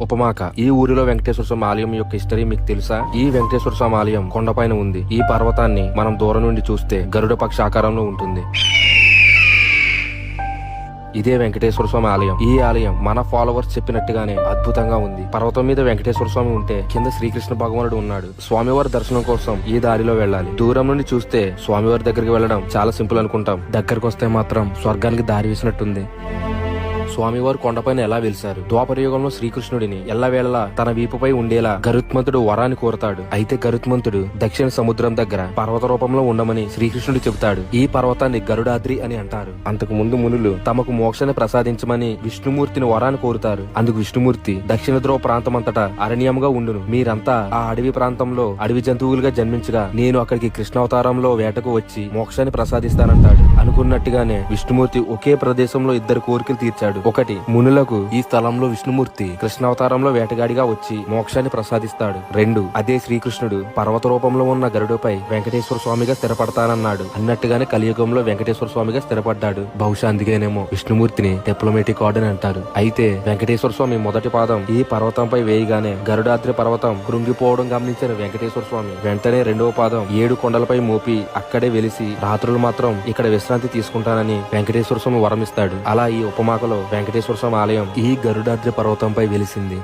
ఉపమాక ఈ ఊరిలో వెంకటేశ్వర స్వామి ఆలయం యొక్క హిస్టరీ మీకు తెలుసా? ఈ వెంకటేశ్వర స్వామి ఆలయం కొండపైన ఉంది. ఈ పర్వతాన్ని మనం దూరం నుండి చూస్తే గరుడ పక్షి ఆకారంలో ఉంటుంది. ఇదే వెంకటేశ్వర స్వామి ఆలయం. ఈ ఆలయం మన ఫాలోవర్స్ చెప్పినట్టుగానే అద్భుతంగా ఉంది. పర్వతం మీద వెంకటేశ్వర స్వామి ఉంటే కింద శ్రీకృష్ణ భగవానుడు ఉన్నాడు. స్వామివారి దర్శనం కోసం ఈ దారిలో వెళ్ళాలి. దూరం నుండి చూస్తే స్వామివారి దగ్గరికి వెళ్ళడం చాలా సింపుల్ అనుకుంటాం. దగ్గరకు వస్తే మాత్రం స్వర్గానికి దారి వేసినట్టుంది. స్వామివారు కొండపైన ఎలా వెలిశారు? ద్వాపరయుగంలో శ్రీకృష్ణుడిని ఎల్లవేళలా తన వీపుపై ఉండేలా గరుత్మంతుడు వరాన్ని కోరతాడు. అయితే గరుత్మంతుడు దక్షిణ సముద్రం దగ్గర పర్వత రూపంలో ఉండమని శ్రీకృష్ణుడు చెబుతాడు. ఈ పర్వతాన్ని గరుడాద్రి అని అంటారు. అంతకు ముందు మునులు తమకు మోక్షాన్ని ప్రసాదించమని విష్ణుమూర్తిని వరాన్ని కోరుతారు. అందుకు విష్ణుమూర్తి దక్షిణ ధ్రువ ప్రాంతమంతటా అరణ్యంగా ఉండును. మీరంతా ఆ అడవి ప్రాంతంలో అడవి జంతువులుగా జన్మించగా నేను అక్కడికి కృష్ణావతారంలో వేటకు వచ్చి మోక్షాన్ని ప్రసాదిస్తానంటాడు. అనుకున్నట్టుగానే విష్ణుమూర్తి ఒకే ప్రదేశంలో ఇద్దరు కోరికలు తీర్చాడు. ఒకటి, మునులకు ఈ స్థలంలో విష్ణుమూర్తి కృష్ణావతారంలో వేటగాడిగా వచ్చి మోక్షాన్ని ప్రసాదిస్తాడు. 2, అదే శ్రీకృష్ణుడు పర్వత రూపంలో ఉన్న గరుడుపై వెంకటేశ్వర స్వామిగా స్థిరపడతానన్నాడు. అన్నట్టుగానే కలియుగంలో వెంకటేశ్వర స్వామిగా స్థిరపడ్డాడు. బహుశా అందుకేనేమో విష్ణుమూర్తిని డిప్లొమాటిక్ గాడ్ అని అంటారు. అయితే వెంకటేశ్వర స్వామి మొదటి పాదం ఈ పర్వతంపై వేయగానే గరుడాద్రి పర్వతం కృంగిపోవడం గమనించిన వెంకటేశ్వర స్వామి వెంటనే రెండవ పాదం 7 కొండలపై మోపి అక్కడే వెలిసి రాత్రులు మాత్రం ఇక్కడ విశ్రాంతి తీసుకుంటానని వెంకటేశ్వర స్వామి వరమిస్తాడు. అలా ఈ ఉపమాకలో వెంకటేశ్వర స్వామి ఆలయం ఈ గరుడాద్రి పర్వతంపై వెలిసింది.